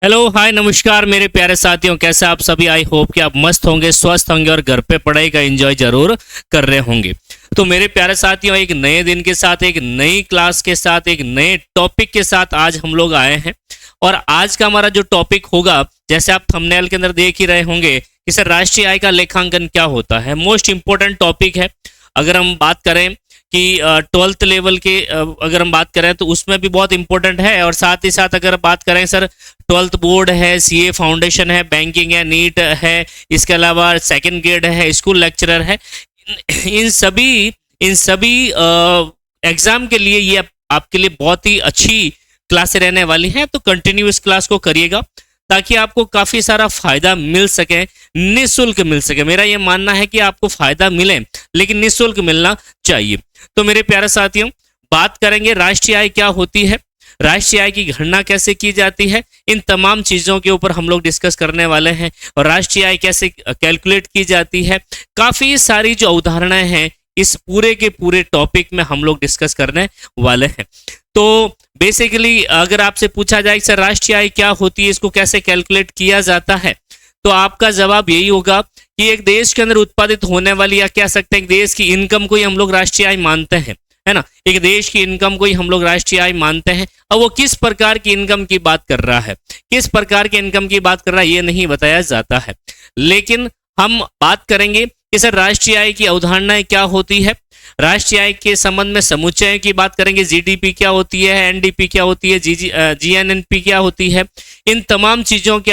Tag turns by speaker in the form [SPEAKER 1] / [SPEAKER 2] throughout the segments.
[SPEAKER 1] Hello hi नमस्कार मेरे प्यारे साथियों, कैसे आप सभी। आई होप कि आप मस्त होंगे, स्वस्थ होंगे और घर पे पढ़ाई का एंजॉय जरूर कर रहे होंगे। तो मेरे प्यारे साथियों, एक नए दिन के साथ, एक नई क्लास के साथ, एक नए टॉपिक के साथ आज हम लोग आए हैं। और आज का हमारा जो टॉपिक होगा, जैसे आप थंबनेल के अंदर देख ही रहे होंगे कि सर राष्ट्रीय आय का लेखांकन क्या होता है। मोस्ट इंपॉर्टेंट टॉपिक है। अगर हम बात करें कि 12th लेवल के अगर हम बात करें तो उसमें भी बहुत इंपॉर्टेंट है। और साथ ही साथ अगर बात करें सर, 12th बोर्ड है, सीए फाउंडेशन है, बैंकिंग है, नीट है, इसके अलावा सेकंड ग्रेड है, स्कूल लेक्चरर है, इन सभी एग्जाम के लिए ये आपके लिए बहुत ही अच्छी क्लासें रहने वाली हैं। तो कंटिन्यू इस क्लास को करिएगा ताकि आपको काफी सारा फायदा मिल सके, निःशुल्क मिल सके। मेरा ये मानना है कि आपको फायदा मिले लेकिन निःशुल्क मिलना चाहिए। तो मेरे प्यारे साथियों, बात करेंगे राष्ट्रीय आय क्या होती है, राष्ट्रीय आय की गणना कैसे की जाती है, इन तमाम चीजों के ऊपर हम लोग डिस्कस करने वाले हैं। और राष्ट्रीय आय कैसे कैलकुलेट की जाती है, काफी सारी जो अवधारणाएं हैं इस पूरे के पूरे टॉपिक में हम लोग डिस्कस करने वाले हैं। तो बेसिकली अगर आपसे पूछा जाए सर राष्ट्रीय आय क्या होती है, इसको कैसे कैलकुलेट किया जाता है, तो आपका जवाब यही होगा कि एक देश के अंदर उत्पादित होने वाली, या कह सकते हैं एक देश की इनकम को ही हम लोग राष्ट्रीय आय मानते हैं, है ना। एक देश की इनकम को ही हम लोग राष्ट्रीय आय मानते हैं। और वो किस प्रकार की इनकम की बात कर रहा है, किस प्रकार की इनकम की बात कर रहा है, ये नहीं बताया जाता है। लेकिन हम बात करेंगे कि सर राष्ट्रीय आय की अवधारणाएं क्या होती है। राष्ट्रीय आय के संबंध में समुच्चय की बात करेंगे, जीडीपी क्या होती है, एनडीपी क्या होती है, जीएनएनपी क्या होती है। इन तमाम चीजों के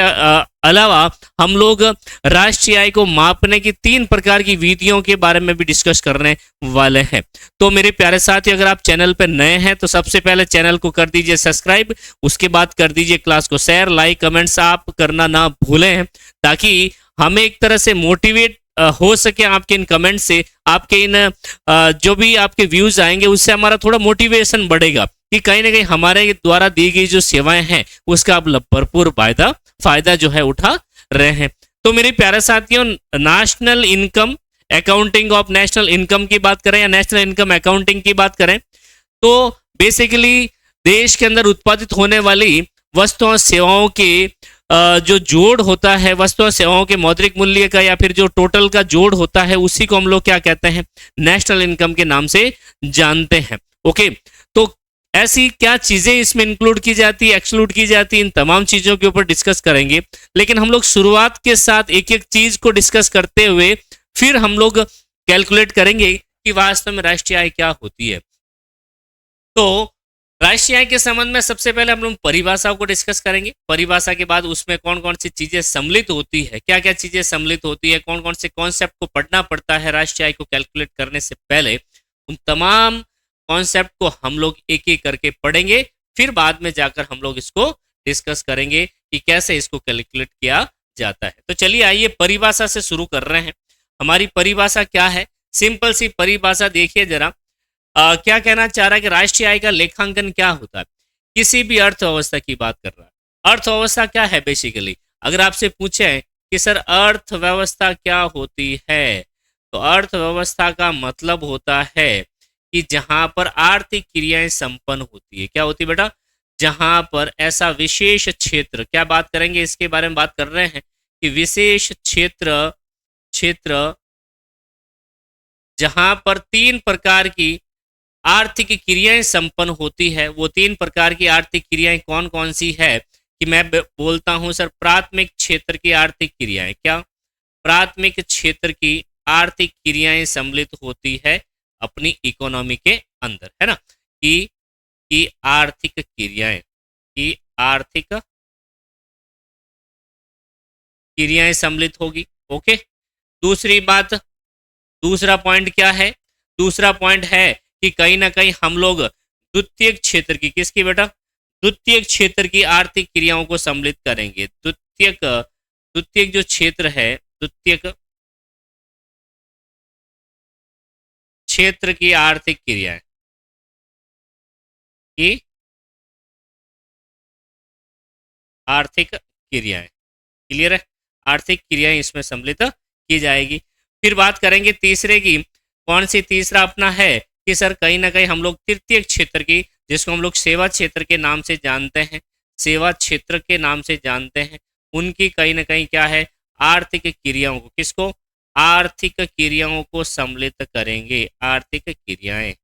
[SPEAKER 1] अलावा हम लोग राष्ट्रीय आय को मापने की 3 प्रकार की विधियों के बारे में भी डिस्कस करने वाले हैं। तो मेरे प्यारे साथी, अगर आप चैनल पर नए हैं तो सबसे पहले चैनल को कर दीजिए सब्सक्राइब, उसके बाद कर दीजिए क्लास को शेयर, लाइक, कमेंट्स आप करना ना भूलें, ताकि हमें एक तरह से मोटिवेट हो सके आपके इन कमेंट से, आपके इन जो भी आपके व्यूज आएंगे उससे हमारा थोड़ा मोटिवेशन बढ़ेगा कि कहीं ना कहीं हमारे द्वारा दी गई जो सेवाएं हैं उसका आप भरपूर फायदा जो है उठा रहे हैं। तो मेरे प्यारे साथियों, national income accounting of national income की बात करें या नेशनल इनकम अकाउंटिंग की बात करें तो बेसिकली देश के अंदर उत्पादित होने वाली वस्तुओं और सेवाओं के जो जोड़ होता है, वस्तुओं और सेवाओं के मौद्रिक मूल्य का या फिर जो टोटल का जोड़ होता है, उसी को हम लोग क्या कहते हैं, नेशनल इनकम के नाम से जानते हैं। ओके, तो ऐसी क्या चीजें इसमें इंक्लूड की जाती है, एक्सक्लूड की जाती है, इन तमाम चीजों के ऊपर डिस्कस करेंगे। लेकिन हम लोग शुरुआत के साथ एक एक चीज को डिस्कस करते हुए फिर हम लोग कैलकुलेट करेंगे कि वास्तव में राष्ट्रीय आय क्या होती है। तो राष्ट्रीय आय के संबंध में सबसे पहले हम लोग परिभाषा को डिस्कस करेंगे। परिभाषा के बाद उसमें कौन कौन सी चीजें सम्मिलित होती है, क्या क्या चीजें सम्मिलित होती है, कौन कौन से कॉन्सेप्ट को पढ़ना पड़ता है राष्ट्रीय आय को कैलकुलेट करने से पहले, उन तमाम कॉन्सेप्ट को हम लोग एक एक करके पढ़ेंगे। फिर बाद में जाकर हम लोग इसको डिस्कस करेंगे कि कैसे इसको कैलकुलेट किया जाता है। तो चलिए आइए परिभाषा से शुरू कर रहे हैं। हमारी परिभाषा क्या है, सिंपल सी परिभाषा देखिए जरा। क्या कहना चाह रहा है कि राष्ट्रीय आय का लेखांकन क्या होता है, किसी भी अर्थव्यवस्था की बात कर रहा है। अर्थव्यवस्था क्या है, बेसिकली अगर आपसे पूछे कि सर अर्थव्यवस्था क्या होती है, तो अर्थव्यवस्था का मतलब होता है कि जहां पर आर्थिक क्रियाएं संपन्न होती है। क्या होती है बेटा, जहां पर ऐसा विशेष क्षेत्र, क्या बात करेंगे इसके बारे में बात कर रहे हैं कि विशेष क्षेत्र जहां पर 3 प्रकार की आर्थिक क्रियाएं संपन्न होती है। वो 3 प्रकार की आर्थिक क्रियाएं कौन कौन सी है कि मैं बोलता हूं सर, प्राथमिक क्षेत्र की आर्थिक क्रियाएं। क्या, प्राथमिक क्षेत्र की आर्थिक क्रियाएं सम्मिलित होती है अपनी इकोनॉमी के अंदर, है ना, कि आर्थिक क्रियाएं, की आर्थिक क्रियाएं सम्मिलित होगी। ओके, दूसरी बात, दूसरा पॉइंट क्या है, दूसरा पॉइंट है कि कहीं ना कहीं हम लोग द्वितीय क्षेत्र की, किसकी बेटा, द्वितीय क्षेत्र की आर्थिक क्रियाओं को सम्मिलित करेंगे। द्वितीय जो क्षेत्र है, द्वितीय क्षेत्र की आर्थिक क्रियाएं की आर्थिक क्रियाएं, क्लियर है, आर्थिक क्रियाएं इसमें सम्मिलित की जाएगी। फिर बात करेंगे तीसरे की, कौन सी, तीसरा अपना है कि सर कहीं ना कहीं हम लोग तृतीय क्षेत्र की, जिसको हम लोग सेवा क्षेत्र के नाम से जानते हैं, सेवा क्षेत्र के नाम से जानते हैं, उनकी कहीं ना कहीं क्या है, आर्थिक क्रियाओं को, किसको, आर्थिक क्रियाओं को सम्मिलित करेंगे। आर्थिक क्रियाएं,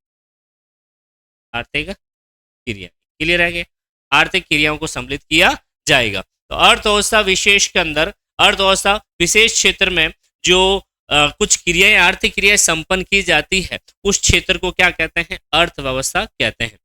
[SPEAKER 1] आर्थिक क्रिया, क्लियर है? आर्थिक क्रियाओं को सम्मिलित किया जाएगा। तो अर्थव्यवस्था विशेष के अंदर, अर्थव्यवस्था विशेष क्षेत्र में जो कुछ क्रियाएं, आर्थिक क्रियाएं संपन्न की जाती है, उस क्षेत्र को क्या कहते हैं, अर्थव्यवस्था कहते हैं।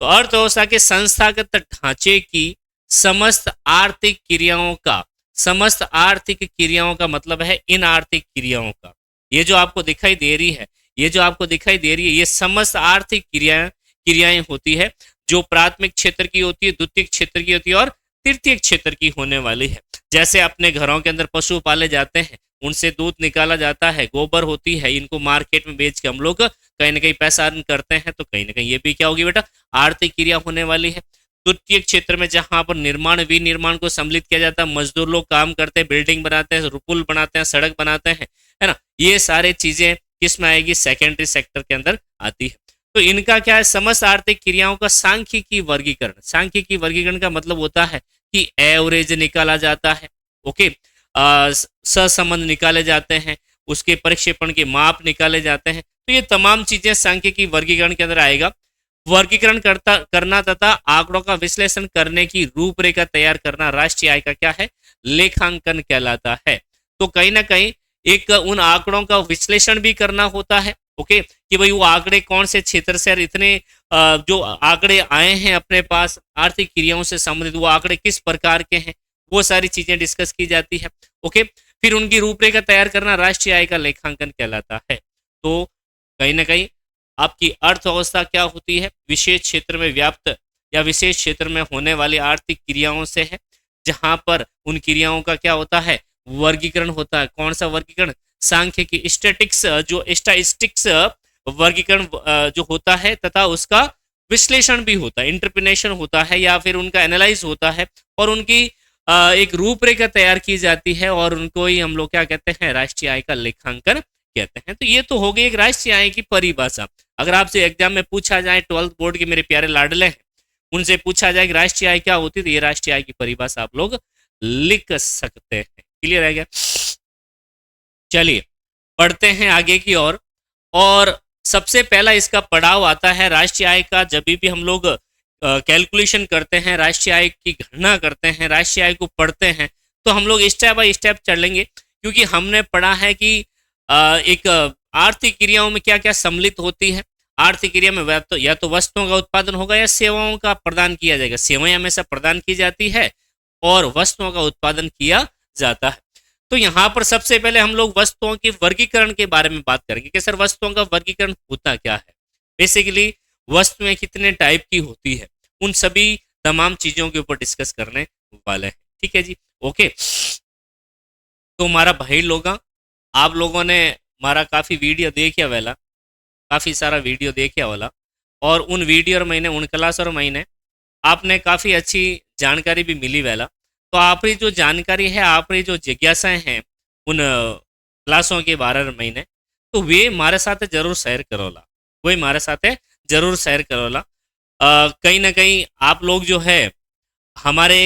[SPEAKER 1] तो अर्थव्यवस्था के संस्थागत ढांचे की समस्त आर्थिक क्रियाओं का, समस्त आर्थिक क्रियाओं का मतलब है इन आर्थिक क्रियाओं का, ये जो आपको दिखाई दे रही है, ये जो आपको दिखाई दे रही है, ये समस्त आर्थिक क्रियाएं होती है, जो प्राथमिक क्षेत्र की होती है, द्वितीय क्षेत्र की होती है और तृतीय क्षेत्र की होने वाली है। जैसे अपने घरों के अंदर पशु पाले जाते हैं, उनसे दूध निकाला जाता है, गोबर होती है, इनको मार्केट में बेच के हम लोग कहीं ना कहीं पैसा अर्न करते हैं, तो कहीं ना कहीं ये भी क्या होगी बेटा, आर्थिक क्रिया होने वाली है। तृतीय क्षेत्र में जहां पर निर्माण विनिर्माण को सम्मिलित किया जाता है, मजदूर लोग काम करते हैं, बिल्डिंग बनाते हैं, पुल बनाते हैं, सड़क बनाते हैं, है ना, ये सारे चीजें किस में आएगी, सेकेंडरी सेक्टर के अंदर आती है। तो इनका क्या है, समस्त आर्थिक क्रियाओं का सांख्यिकी वर्गीकरण। सांख्यिकी वर्गीकरण का मतलब होता है कि एवरेज निकाला जाता है, ओके, सहसंबंध निकाले जाते हैं, उसके प्रक्षेपण के माप निकाले जाते हैं। तो ये तमाम चीजें सांख्यिकी वर्गीकरण के अंदर आएगा। वर्गीकरण करना तथा आंकड़ों का विश्लेषण करने की रूपरेखा तैयार करना राष्ट्रीय आय का क्या है, लेखांकन कहलाता है। तो कहीं ना कहीं एक उन आंकड़ों का विश्लेषण भी करना होता है, ओके, कि भाई वो आंकड़े कौन से क्षेत्र से और इतने जो आंकड़े आए हैं अपने पास आर्थिक क्रियाओं से संबंधित, वो आंकड़े किस प्रकार के हैं, वो सारी चीजें डिस्कस की जाती है, ओके। फिर उनकी रूपरेखा तैयार करना राष्ट्रीय आय का लेखांकन कहलाता है। तो कहीं ना कहीं आपकी अर्थव्यवस्था क्या होती है, विशेष क्षेत्र में व्याप्त या विशेष क्षेत्र में होने वाली आर्थिक क्रियाओं से है, जहां पर उन क्रियाओं का क्या होता है, वर्गीकरण होता है। कौन सा वर्गीकरण, सांख्यिकी, स्टैटिक्स, जो स्टैटिस्टिक्स वर्गीकरण जो होता है, तथा उसका विश्लेषण भी होता है, इंटरप्रिनेशन होता है, या फिर उनका एनालाइज होता है, और उनकी एक रूपरेखा तैयार की जाती है, और उनको ही हम लोग क्या कहते हैं, राष्ट्रीय आय का लेखांकन कहते हैं। तो ये तो हो गई एक राष्ट्रीय आय की परिभाषा। अगर आपसे एग्जाम में पूछा जाए, 12th बोर्ड के मेरे प्यारे लाडले हैं, उनसे पूछा जाए कि राष्ट्रीय आय क्या होती है, तो ये राष्ट्रीय आय की परिभाषा आप लोग लिख सकते हैं। क्लियर है क्या? चलिए पढ़ते हैं आगे की ओर। और सबसे पहला इसका पड़ाव आता है राष्ट्रीय आय का। जब भी हम लोग कैलकुलेशन करते हैं, राष्ट्रीय आय की गणना करते हैं, राष्ट्रीय आय को पढ़ते हैं, तो हम लोग स्टेप बाय स्टेप चलेंगे, क्योंकि हमने पढ़ा है कि एक आर्थिक क्रियाओं में क्या क्या सम्मिलित होती है। आर्थिक क्रिया में या तो वस्तुओं का उत्पादन होगा या सेवाओं का प्रदान किया जाएगा। सेवाएं हमेशा प्रदान की जाती है और वस्तुओं का उत्पादन किया जाता है। तो यहाँ पर सबसे पहले हम लोग वस्तुओं के वर्गीकरण के बारे में बात करेंगे कि सर वस्तुओं का वर्गीकरण होता क्या है। बेसिकली वस्तुएं कितने टाइप की होती है, उन सभी तमाम चीजों के ऊपर डिस्कस करने वाले हैं। ठीक है जी, ओके। तो हमारा भाई लोग, आप लोगों ने हमारा काफी वीडियो देखिया वाला, काफी सारा वीडियो देखिया वाला, और उन वीडियो और महीने, उन क्लास और महीने आपने काफी अच्छी जानकारी भी मिली वाला। तो आपकी जो जानकारी है, आपकी जो जिज्ञासाएं हैं उन क्लासों के 12 महीने, तो वे हमारे साथ जरूर शेयर करोला, वही हमारे साथ जरूर शेयर करोला। कहीं ना कहीं आप लोग जो है हमारे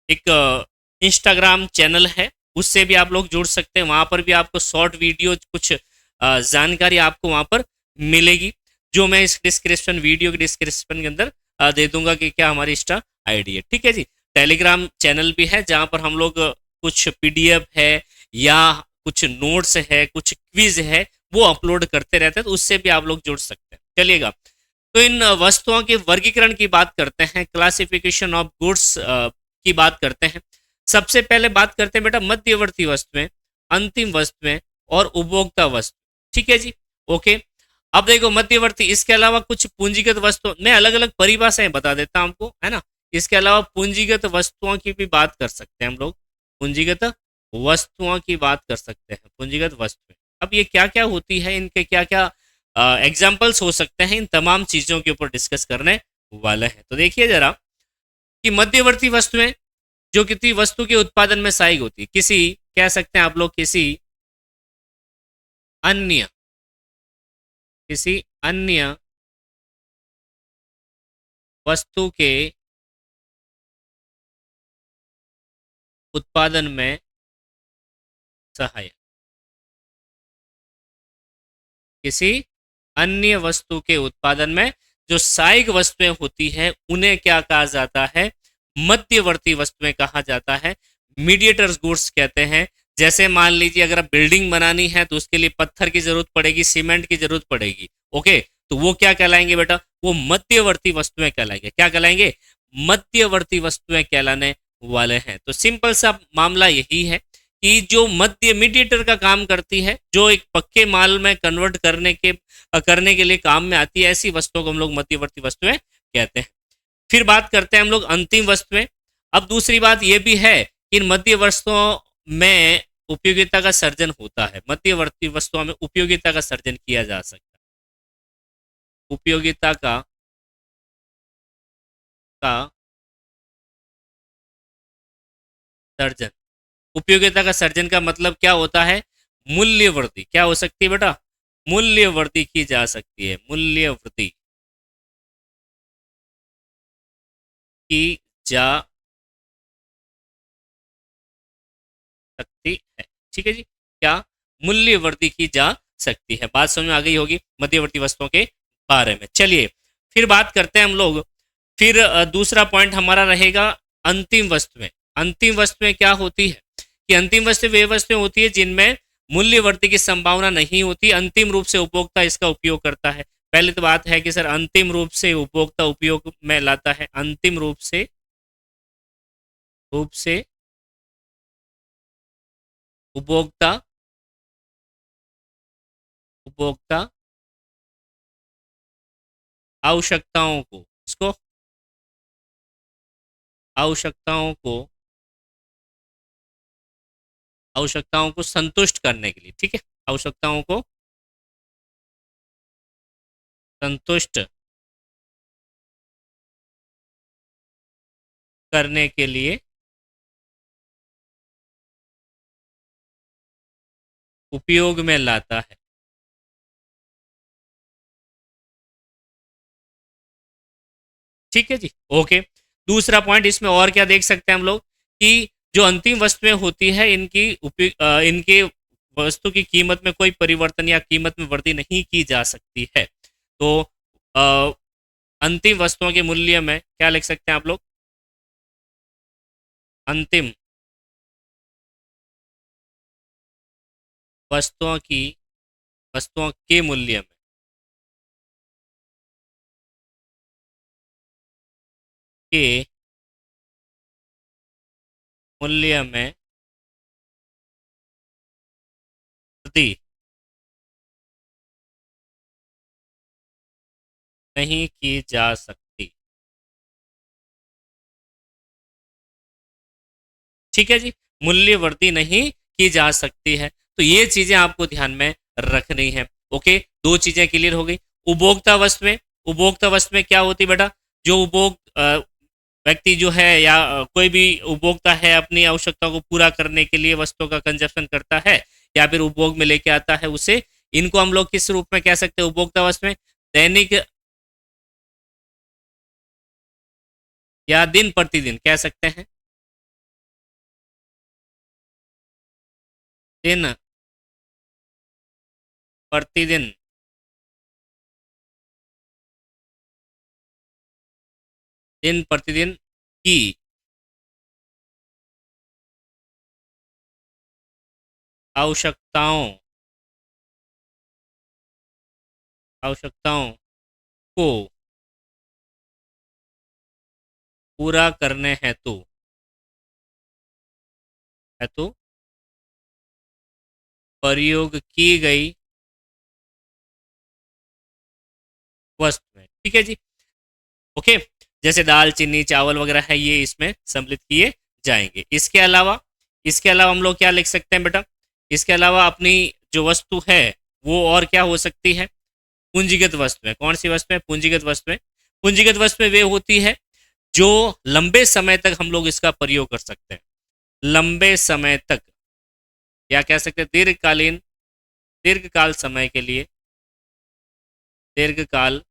[SPEAKER 1] एक इंस्टाग्राम चैनल है, उससे भी आप लोग जुड़ सकते हैं। वहाँ पर भी आपको शॉर्ट वीडियो कुछ जानकारी आपको वहाँ पर मिलेगी, जो मैं इस डिस्क्रिप्शन, वीडियो के डिस्क्रिप्शन के अंदर दे दूंगा कि क्या हमारी इंस्टा आईडी है। ठीक है जी। टेलीग्राम चैनल भी है, जहाँ पर हम लोग कुछ पीडीएफ है या कुछ नोट्स है, कुछ क्विज है, वो अपलोड करते रहते हैं, तो उससे भी आप लोग जुड़ सकते हैं। चलिएगा, तो इन वस्तुओं के वर्गीकरण की बात करते हैं, क्लासिफिकेशन ऑफ गुड्स की बात करते हैं। सबसे पहले बात करते हैं बेटा मध्यवर्ती वस्तुएं, अंतिम वस्तुएं और उपभोक्ता वस्तु। ठीक है जी, ओके। अब देखो मध्यवर्ती, इसके अलावा कुछ पूंजीगत वस्तु, मैं अलग अलग परिभाषाएं बता देता हूं आपको, है ना। इसके अलावा पूंजीगत वस्तुओं की भी बात कर सकते हैं हम लोग, पूंजीगत वस्तुओं की बात कर सकते हैं, पूंजीगत वस्तुएं। अब ये क्या क्या होती है, इनके क्या क्या एग्जाम्पल्स हो सकते हैं, इन तमाम चीजों के ऊपर डिस्कस करने वाले हैं। तो देखिए जरा कि मध्यवर्ती वस्तुएं जो किसी वस्तु के उत्पादन में सहायक होती है, किसी, कह सकते हैं आप लोग, अन्य किसी अन्य वस्तु के उत्पादन में सहायक, किसी अन्य वस्तु के उत्पादन में जो सहायक वस्तुएं होती है उन्हें क्या कहा जाता है, मध्यवर्ती वस्तुएं कहा जाता है, मीडिएटर्स गुड्स कहते हैं। जैसे मान लीजिए अगर आप बिल्डिंग बनानी है तो उसके लिए पत्थर की जरूरत पड़ेगी, सीमेंट की जरूरत पड़ेगी, ओके, तो वो क्या कहलाएंगे बेटा, वो मध्यवर्ती वस्तुएं कहलाएंगे। क्या कहलाएंगे, मध्यवर्ती वस्तुएं कहलाने वाले हैं। तो सिंपल सा मामला यही है कि जो मध्य मीडिएटर का काम करती है, जो एक पक्के माल में कन्वर्ट करने के लिए काम में आती है, ऐसी वस्तुओं को हम लोग मध्यवर्ती वस्तुएं कहते हैं। फिर बात करते हैं हम लोग अंतिम वस्तुएं। अब दूसरी बात यह भी है कि इन मध्य वस्तुओं में उपयोगिता का सर्जन होता है, मध्यवर्ती वस्तुओं में उपयोगिता का सर्जन किया जा सकता है। उपयोगिता का सर्जन, उपयोगिता का सर्जन का मतलब क्या होता है, मूल्य वृद्धि। क्या हो सकती है बेटा, मूल्य वृद्धि की जा सकती है, मूल्य वृद्धि की जा सकती है। ठीक है जी, क्या मूल्य वृद्धि की जा सकती है। बात समझ में आ गई होगी मध्यवर्ती वस्तुओं के बारे में। चलिए फिर बात करते हैं हम लोग। फिर दूसरा पॉइंट हमारा रहेगा अंतिम वस्तुएं। अंतिम वस्तुएं क्या होती है कि अंतिम वस्तु वे वस्तुएं होती है जिनमें मूल्य वृद्धि की संभावना नहीं होती, अंतिम रूप से उपभोक्ता इसका उपयोग करता है। पहले तो बात है कि सर अंतिम रूप से उपभोक्ता उपयोग में लाता है, अंतिम रूप से उपभोक्ता उपभोक्ता आवश्यकताओं को, इसको आवश्यकताओं को आवश्यकताओं को संतुष्ट करने के लिए, ठीक है, आवश्यकताओं को संतुष्ट करने के लिए उपयोग में लाता है। ठीक है जी, ओके। दूसरा पॉइंट इसमें और क्या देख सकते हैं हम लोग कि जो अंतिम वस्तुएं होती है इनके वस्तु की कीमत में कोई परिवर्तन या कीमत में वृद्धि नहीं की जा सकती है। तो अ, अंतिम वस्तुओं के मूल्य में क्या लिख सकते हैं आप लोग, अंतिम वस्तुओं की वस्तुओं के मूल्य में के मूल्य में वृद्धि नहीं की जा सकती। ठीक है जी, मूल्य वृद्धि नहीं की जा सकती है। तो ये चीजें आपको ध्यान में रखनी है। ओके, दो चीजें क्लियर हो गई। उपभोक्ता वस्तु में, उपभोक्ता वस्तु में क्या होती है बेटा, जो व्यक्ति जो है या कोई भी उपभोक्ता है अपनी आवश्यकता को पूरा करने के लिए वस्तुओं का कंजप्शन करता है या फिर उपभोग में लेके आता है उसे, इनको हम लोग किस रूप में कह सकते हैं उपभोक्ता वस्तु में, दैनिक या दिन प्रतिदिन कह सकते हैं, दिन प्रतिदिन दिन प्रतिदिन की आवश्यकताओं आवश्यकताओं को पूरा करने हेतु प्रयोग की गई वस्तु है। ठीक है जी, ओके। जैसे दाल चीनी चावल वगैरह है ये इसमें सम्मिलित किए जाएंगे। इसके अलावा हम लोग क्या लिख सकते हैं बेटा, इसके अलावा अपनी जो वस्तु है वो और क्या हो सकती है, पूंजीगत वस्तुएं। कौन सी वस्तुएं, पूंजीगत वस्तुएं। पूंजीगत वस्तुएं वे होती है जो लंबे समय तक हम लोग इसका प्रयोग कर सकते हैं, लंबे समय तक, या कह सकते हैं दीर्घकालीन, दीर्घकाल समय के लिए, दीर्घकाल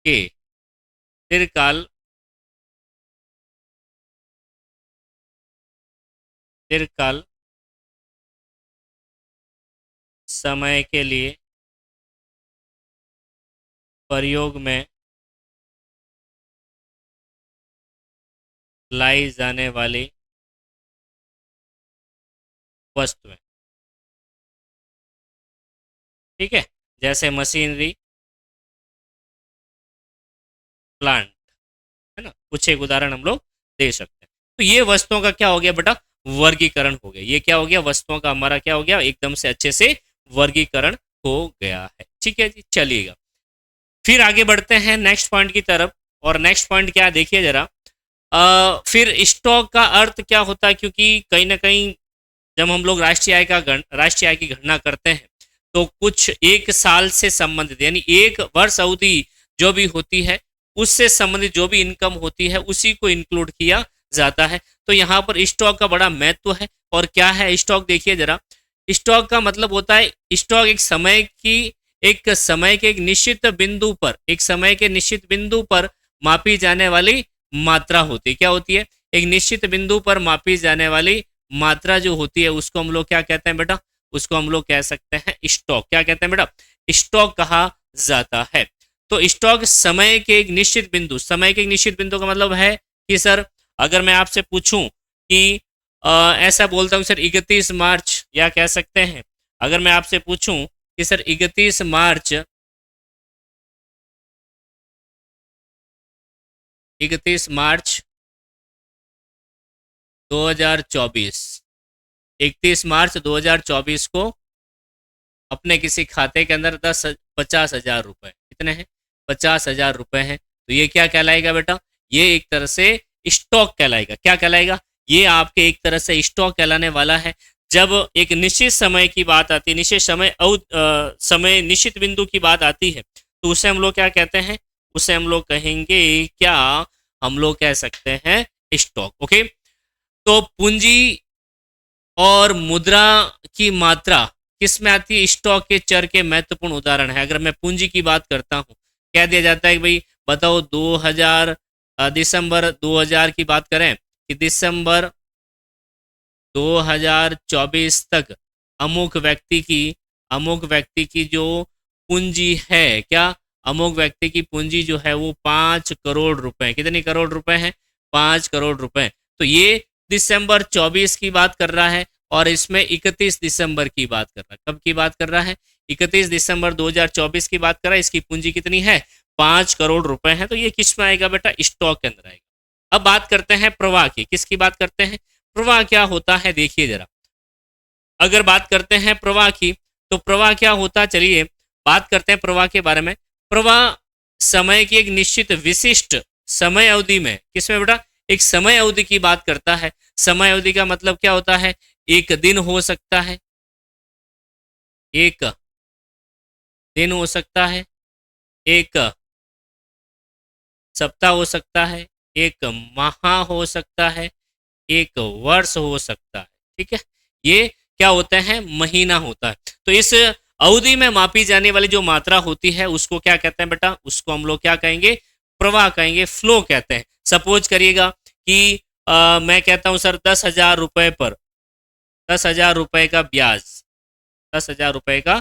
[SPEAKER 1] के दीर्घकाल दीर्घकाल समय के लिए प्रयोग में लाई जाने वाली वस्तुएं। ठीक है, जैसे मशीनरी, प्लांट, है ना, कुछ एक उदाहरण हम लोग दे सकते हैं। तो ये वस्तुओं का क्या हो गया बेटा, वर्गीकरण हो गया। ये क्या हो गया, वस्तुओं का हमारा क्या हो गया, एकदम से अच्छे से वर्गीकरण हो गया है। ठीक है जी, चलिएगा फिर आगे बढ़ते हैं नेक्स्ट पॉइंट की तरफ। और नेक्स्ट पॉइंट क्या है देखिए जरा। फिर स्टॉक का अर्थ क्या होता है, क्योंकि कहीं ना कहीं जब हम लोग राष्ट्रीय आय की गणना करते हैं तो कुछ एक साल से संबंधित यानी एक वर्ष अवधि जो भी होती है उससे संबंधित जो भी इनकम होती है उसी को इंक्लूड किया जाता है। तो यहाँ पर स्टॉक का बड़ा महत्व है। और क्या है स्टॉक, देखिए जरा। स्टॉक का मतलब होता है, स्टॉक एक समय के एक निश्चित बिंदु पर, एक समय के निश्चित बिंदु पर मापी जाने वाली मात्रा होती है। क्या होती है, एक निश्चित बिंदु पर मापी जाने वाली मात्रा जो होती है उसको हम लोग क्या कहते हैं बेटा, उसको हम लोग कह सकते हैं स्टॉक। क्या कहते हैं बेटा, स्टॉक कहा जाता है। तो स्टॉक समय के एक निश्चित बिंदु, समय के एक निश्चित बिंदु का मतलब है कि सर अगर मैं आपसे पूछूं कि ऐसा बोलता हूं सर 31 मार्च, या कह सकते हैं अगर मैं आपसे पूछूं कि सर 31 मार्च 2024, 31 मार्च 2024 को अपने किसी खाते के अंदर 50,000 रुपए, कितने हैं, 50,000 रुपए हैं। तो ये क्या कहलाएगा बेटा, ये एक तरह से स्टॉक कहलाएगा। क्या कहलाएगा, ये आपके एक तरह से स्टॉक कहलाने वाला है। जब एक निश्चित समय की बात आती है, निश्चित समय निश्चित बिंदु की बात आती है तो उसे हम लोग क्या कहते हैं, उसे हम लोग कहेंगे, क्या हम लोग कह सकते हैं, स्टॉक। ओके, तो पूंजी और मुद्रा की मात्रा किस में आती है, स्टॉक के चर के महत्वपूर्ण उदाहरण है। अगर मैं पूंजी की बात करता हूं, कह दिया जाता है कि भाई बताओ 2000 दिसंबर 2000 की बात करें कि दिसंबर 2024 तक अमुक व्यक्ति की जो पूंजी है, क्या, अमुक व्यक्ति की पूंजी जो है वो 5 करोड़ रुपए, कितनी करोड़ रुपए हैं, 5 करोड़ रुपए। तो ये दिसंबर 24 की बात कर रहा है और इसमें 31 दिसंबर की बात कर रहा है। कब की बात कर रहा है, 31 दिसंबर 2024 की बात कर रहा है। इसकी पूंजी कितनी है, 5 करोड़ रुपए है। तो ये किस में आएगा बेटा, स्टॉक के अंदर आएगा। अब बात करते हैं प्रवाह की, किसकी बात करते हैं, प्रवाह क्या होता है देखिए जरा। अगर बात करते हैं प्रवाह की तो प्रवाह क्या होता है, चलिए बात करते हैं प्रवाह के बारे में। प्रवाह समय की एक निश्चित विशिष्ट समय अवधि में, किसमें बेटा, एक समय अवधि की बात करता है। समय अवधि का मतलब क्या होता है, एक दिन हो सकता है, एक दिन हो सकता है, एक सप्ताह हो सकता है, एक माह हो सकता है, एक वर्ष हो सकता है। ठीक है, ये क्या होता है, महीना होता है। तो इस अवधि में मापी जाने वाली जो मात्रा होती है उसको क्या कहते हैं बेटा, उसको हम लोग क्या कहेंगे, प्रवाह कहेंगे, फ्लो कहते हैं। सपोज करिएगा कि मैं कहता हूं सर 10,000 रुपए पर 10,000 रुपए का ब्याज, 10,000 रुपए का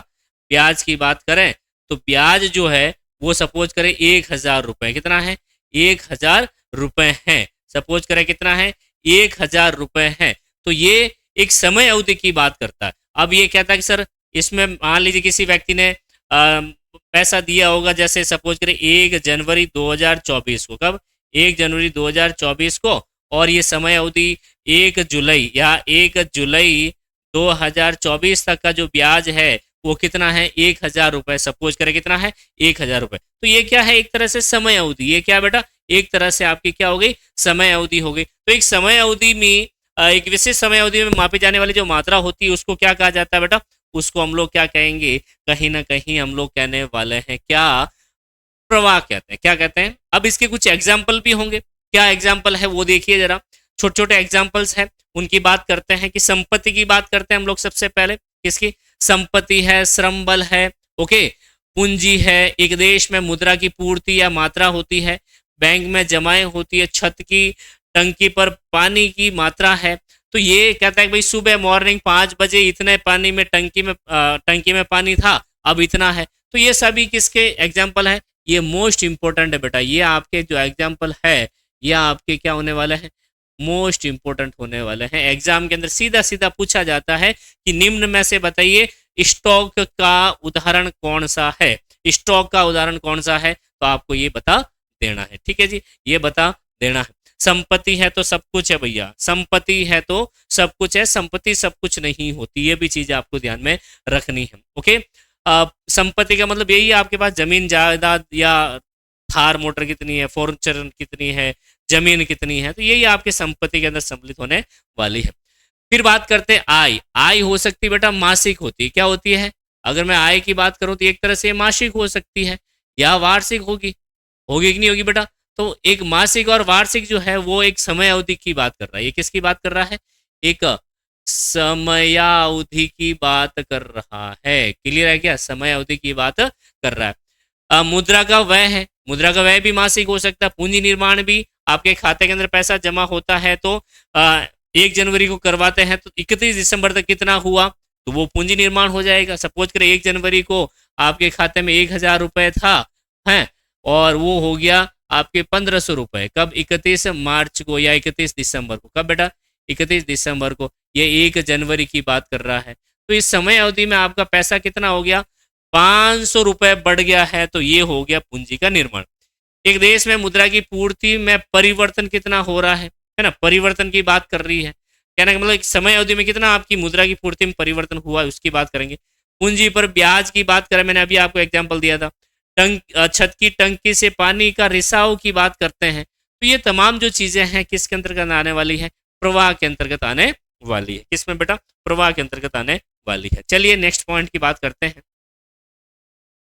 [SPEAKER 1] ब्याज की बात करें तो ब्याज जो है वो सपोज करें 1,000 रुपए, कितना है, 1,000 रुपए है। सपोज करें कितना है, 1,000 रुपए है। तो ये एक समय अवधि की बात करता है। अब ये कहता है कि सर इसमें मान लीजिए किसी व्यक्ति ने पैसा दिया होगा, जैसे सपोज करें 1 जनवरी 2024 को, कब, 1 जनवरी 2024 को, और ये समय अवधि 1 जुलाई या 1 जुलाई 2024 तक का जो ब्याज है वो कितना है, 1,000 रुपए। सपोज करें कितना है, 1,000 रुपए। तो ये क्या है, एक तरह से समय अवधि, ये क्या बेटा, एक तरह से आपकी क्या हो गई, समय अवधि हो गई। तो एक समय अवधि में एक विशेष समय अवधि में मापी जाने वाली जो मात्रा होती है उसको क्या कहा जाता है बेटा, उसको हम लोग क्या कहेंगे, कहीं ना कहीं हम लोग कहने वाले हैं क्या, प्रवाह कहते हैं। क्या कहते हैं, अब इसके कुछ एग्जाम्पल भी होंगे। क्या एग्जाम्पल है वो देखिए जरा, छोटे छोटे एग्जाम्पल्स हैं उनकी बात करते हैं। कि संपत्ति की बात करते हैं हम लोग सबसे पहले, किसकी, संपत्ति है, श्रम बल है, ओके, पूंजी है, एक देश में मुद्रा की पूर्ति या मात्रा होती है, बैंक में जमाएं होती है, छत की टंकी पर पानी की मात्रा है, तो ये कहता है कि भाई सुबह मॉर्निंग 5 बजे इतने पानी में टंकी में पानी था, अब इतना है। तो ये सभी किसके एग्जाम्पल है? ये मोस्ट इंपॉर्टेंट है बेटा, ये आपके जो एग्जाम्पल है ये आपके क्या होने वाला है? मोस्ट इंपोर्टेंट होने वाले हैं। एग्जाम के अंदर सीधा सीधा पूछा जाता है कि निम्न में से बताइए स्टॉक का उदाहरण कौन सा है। स्टॉक का उदाहरण कौन सा है, तो आपको ये बता देना है। ठीक है जी, ये बता देना है। संपत्ति है तो सब कुछ है भैया, संपत्ति है तो सब कुछ है, संपत्ति सब कुछ नहीं होती, ये भी चीज आपको ध्यान में रखनी है। ओके, संपत्ति का मतलब यही है आपके पास जमीन जायदाद या थार मोटर कितनी है, फॉर्चूनर कितनी है, जमीन कितनी है, तो यही आपके संपत्ति के अंदर सम्मिलित होने वाली है। फिर बात करते हैं आय। आय हो सकती है बेटा मासिक होती है, क्या होती है? अगर मैं आय की बात करूं तो एक तरह से मासिक हो सकती है या वार्षिक होगी, होगी कि नहीं होगी बेटा? तो एक मासिक और वार्षिक जो है वो एक समय अवधि की बात कर रहा है। ये किसकी बात कर रहा है? एक समयावधि की बात कर रहा है। क्लियर है क्या? समय अवधि की बात कर रहा है। मुद्रा का व्यय है, मुद्रा का व्यय भी मासिक हो सकता है। पूंजी निर्माण भी, आपके खाते के अंदर पैसा जमा होता है तो 1 जनवरी को करवाते हैं तो 31 दिसंबर तक कितना हुआ, तो वो पूंजी निर्माण हो जाएगा। सपोज करें 1 जनवरी को आपके खाते में 1000 रुपए था है, और वो हो गया आपके 1500 रुपए कब? 31 मार्च को या 31 दिसंबर को। कब बेटा? 31 दिसंबर को। ये 1 जनवरी की बात कर रहा है। तो इस समय अवधि में आपका पैसा कितना हो गया? 500 रुपए बढ़ गया है, तो ये हो गया पूंजी का निर्माण। एक देश में मुद्रा की पूर्ति में परिवर्तन कितना हो रहा है ना, परिवर्तन की बात कर रही है। कहने का मतलब एक समय अवधि में कितना आपकी मुद्रा की पूर्ति में परिवर्तन हुआ है उसकी बात करेंगे। पूंजी पर ब्याज की बात करें, मैंने अभी आपको एग्जांपल दिया था। छत की टंकी से पानी का रिसाव की बात करते हैं। तो ये तमाम जो चीजें हैं किसके अंतर्गत आने वाली है? प्रवाह के अंतर्गत आने वाली है। किसमें बेटा? प्रवाह के अंतर्गत आने वाली है। चलिए नेक्स्ट पॉइंट की बात करते हैं।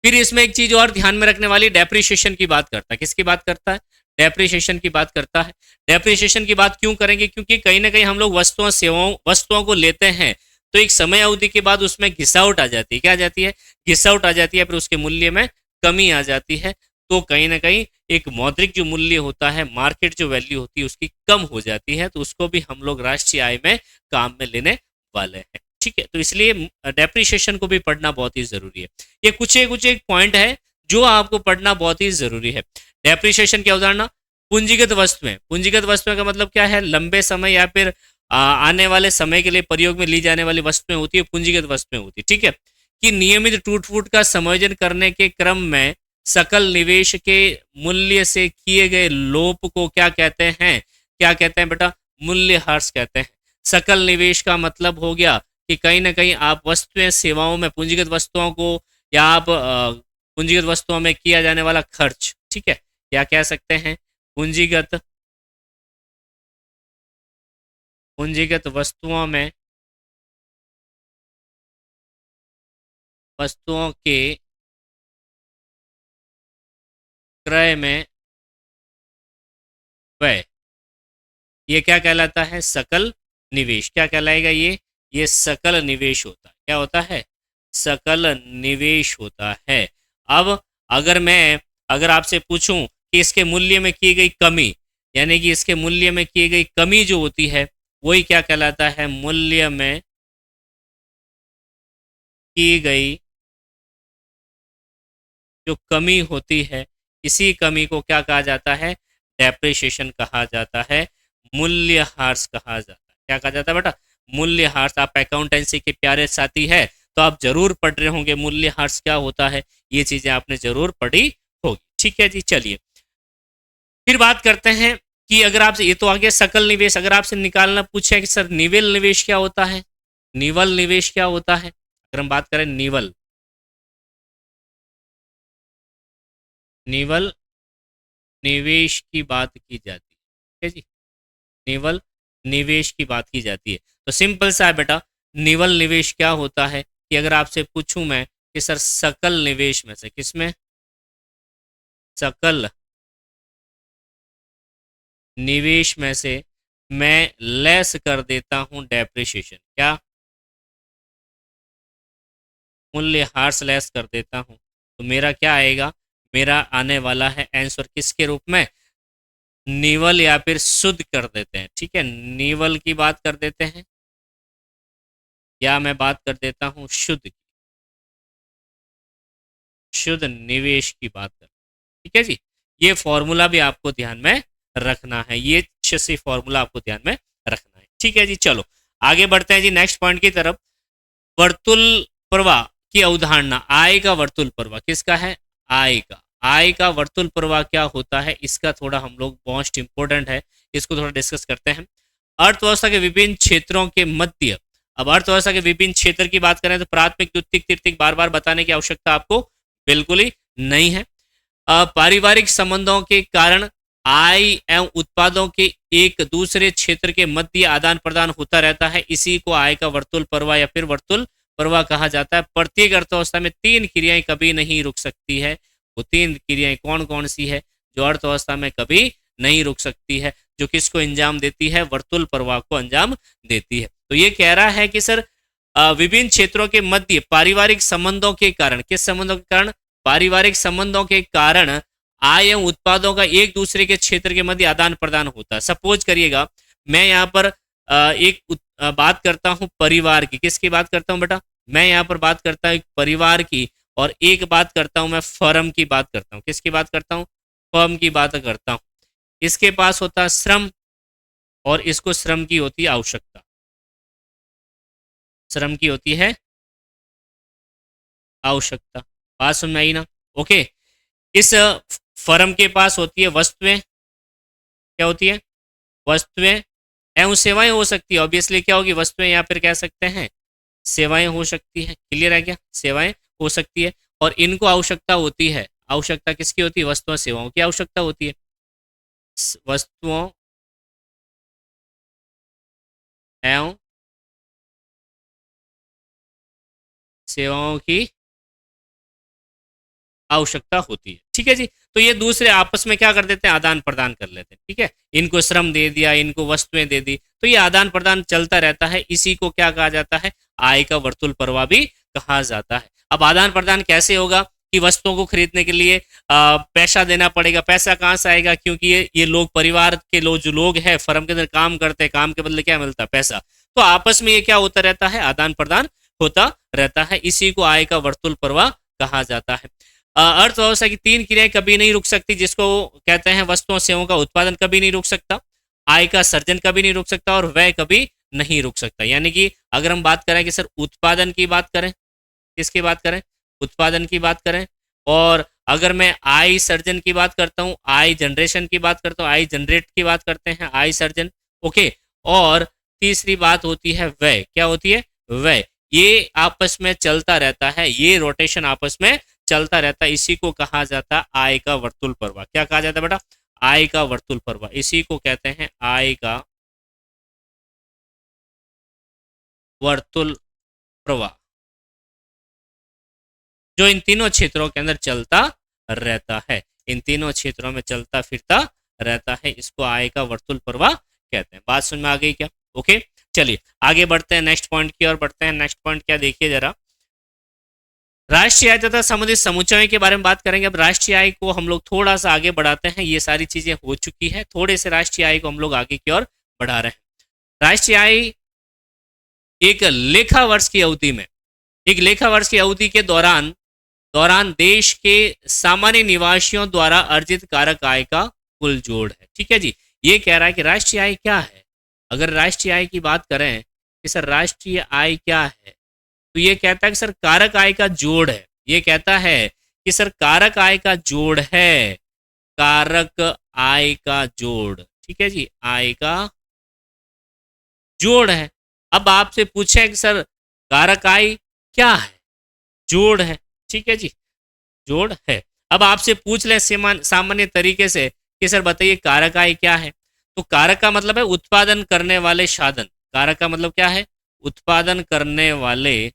[SPEAKER 1] फिर इसमें एक चीज और ध्यान में रखने वाली, डेप्रिसिएशन की बात करता है। किसकी बात करता है? डेप्रिसिएशन की बात करता है। डेप्रिसिएशन की बात क्यों करेंगे? क्योंकि कहीं ना कहीं हम लोग वस्तुओं को लेते हैं तो एक समय अवधि के बाद उसमें घिसावट आ जाती है। क्या आ जाती है? घिसावट आ जाती है, फिर उसके मूल्य में कमी आ जाती है। तो कहीं ना कहीं एक मौद्रिक जो मूल्य होता है, मार्केट जो वैल्यू होती है उसकी कम हो जाती है, तो उसको भी हम लोग राष्ट्रीय आय में काम में लेने वाले हैं। ठीक है, तो इसलिए डेप्रिसिएशन को भी पढ़ना बहुत ही जरूरी है। ये कुछ एक पॉइंट है जो आपको पढ़ना बहुत ही जरूरी है। डेप्रिसिएशन की अवधारणा, पूंजीगत वस्तुएं। पूंजीगत वस्तुएं का मतलब क्या है? लंबे समय या फिर आने वाले समय के लिए प्रयोग में ली जाने वाली वस्तुएं होती है, पूंजीगत वस्तुएं होती है। ठीक है, कि नियमित टूट फूट का समायोजन करने के क्रम में सकल निवेश के मूल्य से किए गए लोप को क्या कहते हैं? क्या कहते हैं बेटा? मूल्यह्रास कहते हैं। सकल निवेश का मतलब हो गया कि कहीं ना कहीं आप वस्तुएं सेवाओं में पूंजीगत वस्तुओं को, या आप पूंजीगत वस्तुओं में किया जाने वाला खर्च, ठीक है, क्या कह सकते हैं? पूंजीगत पूंजीगत वस्तुओं के क्रय में व्यय, ये क्या कहलाता है? सकल निवेश। क्या कहलाएगा ये सकल निवेश होता है। क्या होता है? सकल निवेश होता है। अब अगर आपसे पूछूं कि इसके मूल्य में की गई कमी, यानी कि इसके मूल्य में की गई कमी जो होती है वही क्या कहलाता है? मूल्य में की गई जो कमी होती है, इसी कमी को क्या कहा जाता है? डेप्रिसिएशन कहा जाता है, मूल्यह्रास कहा जाता है। क्या कहा जाता है बेटा? मूल्यह्रास। आप अकाउंटेंसी के प्यारे साथी है तो आप जरूर पढ़ रहे होंगे मूल्यह्रास क्या होता है, ये चीजें आपने जरूर पढ़ी होगी। ठीक है जी, चलिए फिर बात करते हैं कि अगर आपसे, ये तो आ गया सकल निवेश, अगर आपसे निकालना पूछे कि सर निवल निवेश क्या होता है, निवल निवेश क्या होता है, अगर हम बात करें निवल निवल निवेश की बात की जाती है। ठीक है जी, निवल निवेश की बात की जाती है। तो सिंपल सा है बेटा, निवल निवेश क्या होता है कि अगर आपसे पूछूं मैं कि सर सकल निवेश में से, किसमें? सकल निवेश में से मैं लेस कर देता हूं डेप्रिसिएशन। क्या? मूल्यह्रास लेस कर देता हूं, तो मेरा क्या आएगा? मेरा आने वाला है आंसर किसके रूप में? निवल या फिर शुद्ध कर देते हैं। ठीक है, निवल की बात कर देते हैं या मैं बात कर देता हूं शुद्ध की, शुद्ध निवेश की बात कर। ठीक है जी, ये फॉर्मूला भी आपको ध्यान में रखना है, ये अच्छे से फॉर्मूला आपको ध्यान में रखना है। ठीक है जी, चलो आगे बढ़ते हैं जी नेक्स्ट पॉइंट की तरफ। वर्तुल प्रवाह की अवधारणा, आय का वर्तुल प्रवाह किसका है? आय का। आय का वर्तुल प्रवाह क्या होता है, इसका थोड़ा हम लोग मोस्ट इंपोर्टेंट है, इसको थोड़ा डिस्कस करते हैं। अर्थव्यवस्था के विभिन्न क्षेत्रों के मध्य, अब अर्थव्यवस्था के विभिन्न क्षेत्र की बात करें तो प्राथमिक, द्वितीयक, तृतीयक बार बार बताने की आवश्यकता आपको बिल्कुल ही नहीं है। पारिवारिक संबंधों के कारण आय एवं उत्पादों के एक दूसरे क्षेत्र के मध्य आदान प्रदान होता रहता है, इसी को आय का वर्तुल प्रवाह या फिर वर्तुल प्रवाह कहा जाता है। प्रत्येक अर्थव्यवस्था में तीन क्रियाएं कभी नहीं रुक सकती है। वो तीन क्रियाएं कौन कौन सी है जो अर्थव्यवस्था में कभी नहीं रुक सकती है, जो किसको अंजाम देती है? वर्तुल प्रवाह को अंजाम देती है। तो ये कह रहा है कि सर विभिन्न क्षेत्रों के मध्य पारिवारिक संबंधों के कारण, किस संबंधों के कारण? पारिवारिक संबंधों के कारण आय एवं उत्पादों का एक दूसरे के क्षेत्र के मध्य आदान प्रदान होता है। सपोज करिएगा मैं यहाँ पर बात करता हूँ परिवार की, किसकी बात करता हूँ बेटा? मैं यहाँ पर बात करता हूँ परिवार की, और एक बात करता हूँ मैं फर्म की बात करता हूँ। किसकी बात करता हूँ? फर्म की बात करता हूँ। इसके पास होता है श्रम और इसको श्रम की होती है आवश्यकता, श्रम की होती है आवश्यकता। बात समझ में आई ना? ओके, इस फर्म के पास होती है वस्तुएं, क्या होती है? वस्तुएं एवं सेवाएं हो सकती है। ऑब्वियसली क्या होगी? वस्तुएं या फिर कह सकते हैं सेवाएं हो सकती है। क्लियर है क्या? सेवाएं हो सकती है और इनको आवश्यकता होती है। आवश्यकता किसकी होती है? वस्तुओं सेवाओं की आवश्यकता होती है। वस्तुओं एवं सेवाओं की आवश्यकता होती है। ठीक है जी, तो ये दूसरे आपस में क्या कर देते हैं? आदान प्रदान कर लेते हैं। ठीक है, इनको श्रम दे दिया, इनको वस्तुएं दे दी, तो ये आदान प्रदान चलता रहता है। इसी को क्या कहा जाता है? आय का वर्तुल प्रवाह भी कहा जाता है। अब आदान प्रदान कैसे होगा कि वस्तुओं को खरीदने के लिए पैसा देना पड़ेगा। पैसा कहाँ से आएगा? क्योंकि ये लोग, परिवार के लोग, जो लोग हैं फर्म के अंदर काम करते हैं, काम के बदले क्या मिलता है? पैसा। तो आपस में ये क्या होता रहता है? आदान प्रदान होता रहता है। इसी को आय का वर्तुल प्रवाह कहा जाता है। अर्थव्यवस्था की तीन क्रियाएं कभी नहीं रुक सकती, जिसको कहते हैं वस्तुओं सेवाओं का उत्पादन कभी नहीं रुक सकता, आय का सर्जन कभी नहीं रुक सकता और व्यय कभी नहीं रुक सकता। यानी कि अगर हम बात करें कि सर उत्पादन की बात करें, किसकी बात करें? उत्पादन की बात करें। और अगर मैं आय सर्जन की बात करता हूं, आय जनरेशन की बात करता हूं, आय जनरेट की बात करते हैं, आय सर्जन। ओके, और तीसरी बात होती है व्यय। क्या होती है? व्यय। ये आपस में चलता रहता है, ये रोटेशन आपस में चलता रहता है। इसी को कहा जाता है आय का वर्तुल प्रवाह। क्या कहा जाता है बेटा? आय का वर्तुल प्रवाह। इसी को कहते हैं आय का वर्तुल प्रवाह, जो इन तीनों क्षेत्रों के अंदर चलता रहता है। इन तीनों क्षेत्रों में चलता फिरता रहता है, इसको आय का वर्तुल प्रवाह कहते हैं। बात समझ में आ गई क्या? ओके, चलिए आगे बढ़ते हैं, नेक्स्ट पॉइंट की ओर बढ़ते हैं। नेक्स्ट पॉइंट क्या, देखिए जरा। राष्ट्रीय आय तथा संबंधित समुच्चयों के बारे में बात करेंगे। अब राष्ट्रीय आय को हम लोग थोड़ा सा आगे बढ़ाते हैं। ये सारी चीजें हो चुकी है, थोड़े से राष्ट्रीय आय को हम लोग आगे की ओर बढ़ा रहे हैं। राष्ट्रीय आय एक लेखा वर्ष की अवधि में, एक लेखा वर्ष की अवधि के दौरान देश के सामान्य निवासियों द्वारा अर्जित कारक आय का कुल जोड़ है। ठीक है जी, ये कह रहा है कि राष्ट्रीय आय क्या है। अगर राष्ट्रीय आय की बात करें कि सर राष्ट्रीय आय क्या है, तो ये कहता है कि सर कारक आय का जोड़ है। ये कहता है कि सर कारक आय का जोड़ है, कारक आय का जोड़। ठीक है जी, आय का जोड़ है। अब आपसे पूछे कि सर कारक आय क्या है? जोड़ है। ठीक है जी, जोड़ है। अब आपसे पूछ ले सामान्य तरीके से कि सर बताइए कारक आय क्या है। तो कारक का मतलब है उत्पादन करने वाले साधन। कारक का मतलब क्या है? उत्पादन करने वाले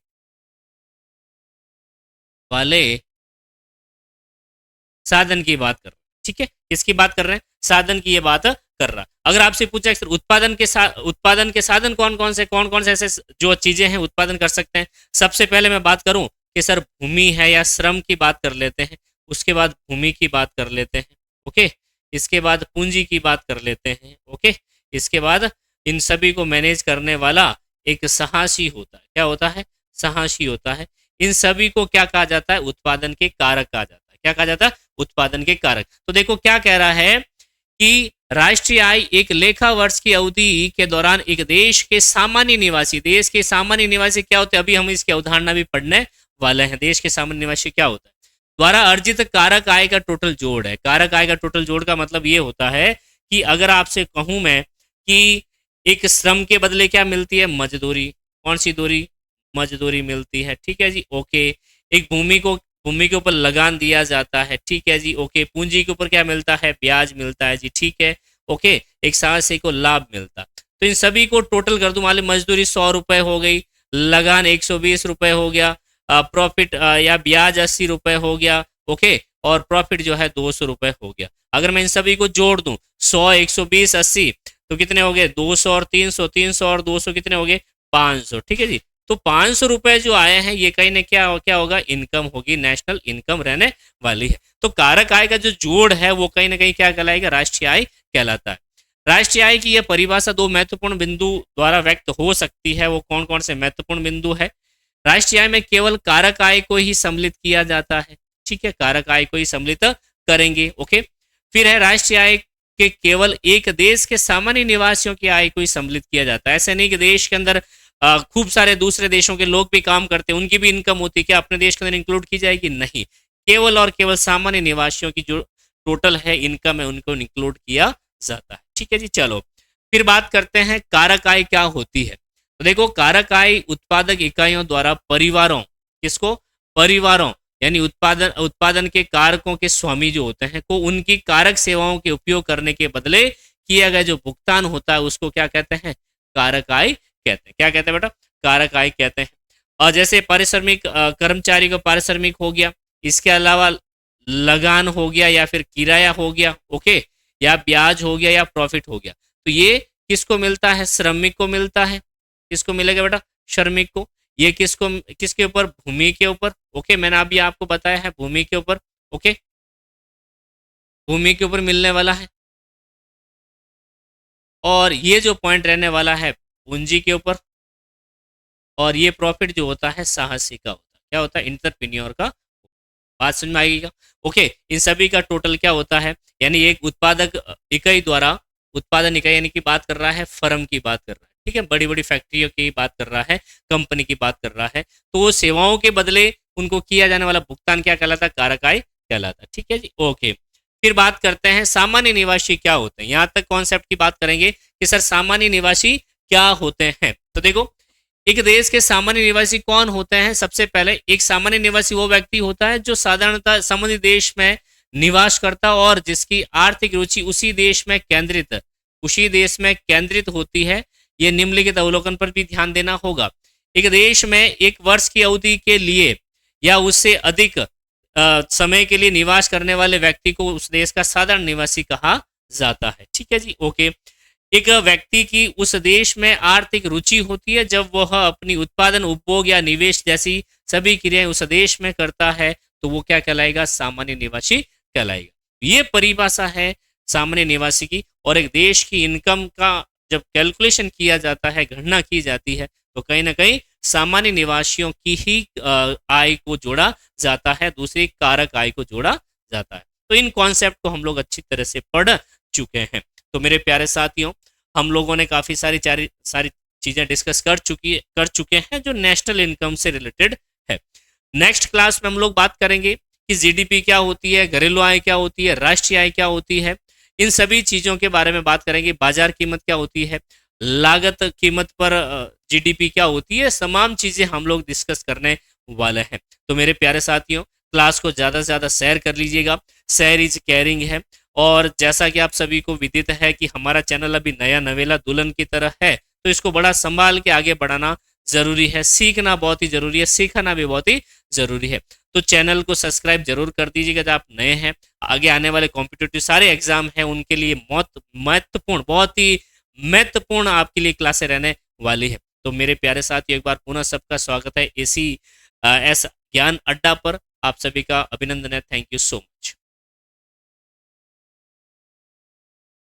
[SPEAKER 1] साधन की बात कर रहे हैं। ठीक है, किसकी बात कर रहे हैं? साधन की ये बात कर रहा। अगर आपसे पूछा सर उत्पादन के साधन कौन कौन से ऐसे जो चीजें हैं उत्पादन कर सकते हैं, सबसे पहले मैं बात करूं कि सर भूमि है या श्रम की बात कर लेते हैं, उसके बाद भूमि की बात कर लेते हैं। ओके, इसके बाद पूंजी की बात कर लेते हैं। ओके, इसके बाद इन सभी को मैनेज करने वाला एक साहसी होता है। क्या होता है? साहसी होता है। इन सभी को क्या कहा जाता है? उत्पादन के कारक कहा जाता है। क्या कहा जाता है? उत्पादन के कारक। तो देखो क्या कह रहा है कि राष्ट्रीय आय एक लेखा वर्ष की अवधि के दौरान एक देश के सामान्य निवासी, देश के सामान्य निवासी क्या होते हैं, अभी हम इसकी अवधारणा भी पढ़ने वाले हैं। देश के सामान्य निवासी क्या होता है? द्वारा अर्जित कारक आय का टोटल जोड़ है। कारक आय का टोटल जोड़ का मतलब ये होता है कि अगर आपसे कहूं मैं कि एक श्रम के बदले क्या मिलती है? मजदूरी। कौन सी दूरी? मजदूरी मिलती है। ठीक है जी, ओके। एक भूमि के ऊपर लगान दिया जाता है। ठीक है जी, ओके। पूंजी के ऊपर क्या मिलता है? ब्याज मिलता है जी। ठीक है, ओके। एक साहसी को लाभ मिलता। तो इन सभी को टोटल कर दूं, मान ली मजदूरी 100 रुपए हो गई, लगान 120 रुपए हो गया, प्रॉफिट या ब्याज 80 रुपए हो गया, ओके, और प्रॉफिट जो है 200 रुपए हो गया। अगर मैं इन सभी को जोड़ दूं 100, 120, 80 तो कितने हो गए? 200 और 300, 300 और 200 कितने हो गए? 500। ठीक है जी। तो 500 रुपए जो आए हैं ये कहीं ना क्या होगा? इनकम होगी, नेशनल इनकम रहने वाली है। तो कारक आय का जो जोड़ है वो कहीं ना कहीं क्या कहलाएगा? राष्ट्रीय आय कहलाता है। राष्ट्रीय आय की यह परिभाषा दो महत्वपूर्ण बिंदु द्वारा व्यक्त हो सकती है। वो कौन कौन से महत्वपूर्ण बिंदु है? राष्ट्रीय आय में केवल कारक आय को ही सम्मिलित किया जाता है। ठीक है, कारक आय को ही सम्मिलित करेंगे। ओके, फिर है राष्ट्रीय आय के केवल एक देश के सामान्य निवासियों की आय को ही सम्मिलित किया जाता है। ऐसे नहीं कि देश के अंदर खूब सारे दूसरे देशों के लोग भी काम करते हैं, उनकी भी इनकम होती है, क्या अपने देश के अंदर इंक्लूड की जाएगी? नहीं, केवल और केवल सामान्य निवासियों की जो टोटल है इनकम है उनको इंक्लूड किया जाता है। ठीक है जी, चलो फिर बात करते हैं कारक आय क्या होती है। तो देखो, कारक आय उत्पादक इकाइयों द्वारा परिवारों, किसको? परिवारों यानी उत्पादन के कारकों के स्वामी जो होते हैं को उनकी कारक सेवाओं के उपयोग करने के बदले किया गया जो भुगतान होता है उसको क्या कहते हैं? कारक आय कहते हैं। क्या कहते हैं बेटा? कारक आय कहते हैं। और जैसे पारिश्रमिक, कर्मचारी को पारिश्रमिक हो गया, इसके अलावा लगान हो गया या फिर किराया हो गया, ओके, या ब्याज हो गया या प्रॉफिट हो गया। तो ये किसको मिलता है? श्रमिक को मिलता है। किसको मिलेगा बेटा? श्रमिक को। ये किसके ऊपर? भूमि के ऊपर। ओके, मैंने अभी आपको बताया है भूमि के ऊपर। ओके, भूमि के ऊपर मिलने वाला है। और ये जो पॉइंट रहने वाला है पूंजी के ऊपर। और ये प्रॉफिट जो होता है साहसी का होता है। क्या होता है? इंटरप्रेन्योर का। बात समझ में आएगी क्या? ओके, इन सभी का टोटल क्या होता है? यानी एक उत्पादक इकाई द्वारा, उत्पादन इकाई यानी कि बात कर रहा है फर्म की बात कर रहा है। ठीक है, बड़ी बड़ी फैक्ट्रियों की बात कर रहा है, कंपनी की बात कर रहा है। तो वो सेवाओं के बदले उनको किया जाने वाला भुगतान क्या कहलाता है? कारक आय कहलाता है। ठीक है जी, ओके। फिर बात करते हैं सामान्य निवासी क्या होते हैं। यहां तक कॉन्सेप्ट की बात करेंगे कि सर सामान्य निवासी क्या होते हैं। तो देखो, एक देश के सामान्य निवासी कौन होते हैं? सबसे पहले एक सामान्य निवासी वो व्यक्ति होता है जो साधारणतः संबंधित देश में निवास करता और जिसकी आर्थिक रुचि उसी देश में केंद्रित होती है। यह निम्नलिखित अवलोकन पर भी ध्यान देना होगा। एक देश में एक वर्ष की अवधि के लिए या उससे अधिक समय के लिए निवास करने वाले व्यक्ति को उस देश का साधारण निवासी कहा जाता है। ठीक है जी, ओके। एक व्यक्ति की उस देश में आर्थिक रुचि होती है जब वह अपनी उत्पादन, उपभोग या निवेश जैसी सभी क्रियाएं उस देश में करता है तो वो क्या कहलाएगा? सामान्य निवासी कहलाएगा। ये परिभाषा है सामान्य निवासी की। और एक देश की इनकम का जब कैलकुलेशन किया जाता है, गणना की जाती है, तो कहीं ना कहीं सामान्य निवासियों की ही आय को जोड़ा जाता है, दूसरी कारक आय को जोड़ा जाता है। तो इन कॉन्सेप्ट को हम लोग अच्छी तरह से पढ़ चुके हैं। तो मेरे प्यारे साथियों, हम लोगों ने काफी सारी चीजें डिस्कस कर चुके हैं जो नेशनल इनकम से रिलेटेड है। नेक्स्ट क्लास में हम लोग बात करेंगे कि जीडीपी क्या होती है, घरेलू आय क्या होती है, राष्ट्रीय आय क्या होती है। इन सभी चीजों के बारे में बात करेंगे। बाजार कीमत क्या होती है, लागत कीमत पर जीडीपी क्या होती है, तमाम चीजें हम लोग डिस्कस करने वाले हैं। तो मेरे प्यारे साथियों, क्लास को ज्यादा से ज्यादा शेयर कर लीजिएगा। शेयर इज केयरिंग है। और जैसा कि आप सभी को विदित है कि हमारा चैनल अभी नया नवेला दुल्हन की तरह है, तो इसको बड़ा संभाल के आगे बढ़ाना जरूरी है। सीखना बहुत ही जरूरी है, सिखाना भी बहुत ही जरूरी है। तो चैनल को सब्सक्राइब जरूर कर दीजिएगा जब आप नए हैं। आगे आने वाले कॉम्पिटिटिव सारे एग्जाम हैं उनके लिए बहुत ही महत्वपूर्ण आपके लिए क्लासें रहने वाली है। तो मेरे प्यारे साथियों, एक बार पुनः सबका स्वागत है एसी एस ज्ञान अड्डा पर। आप सभी का अभिनंदन है। Thank you so much.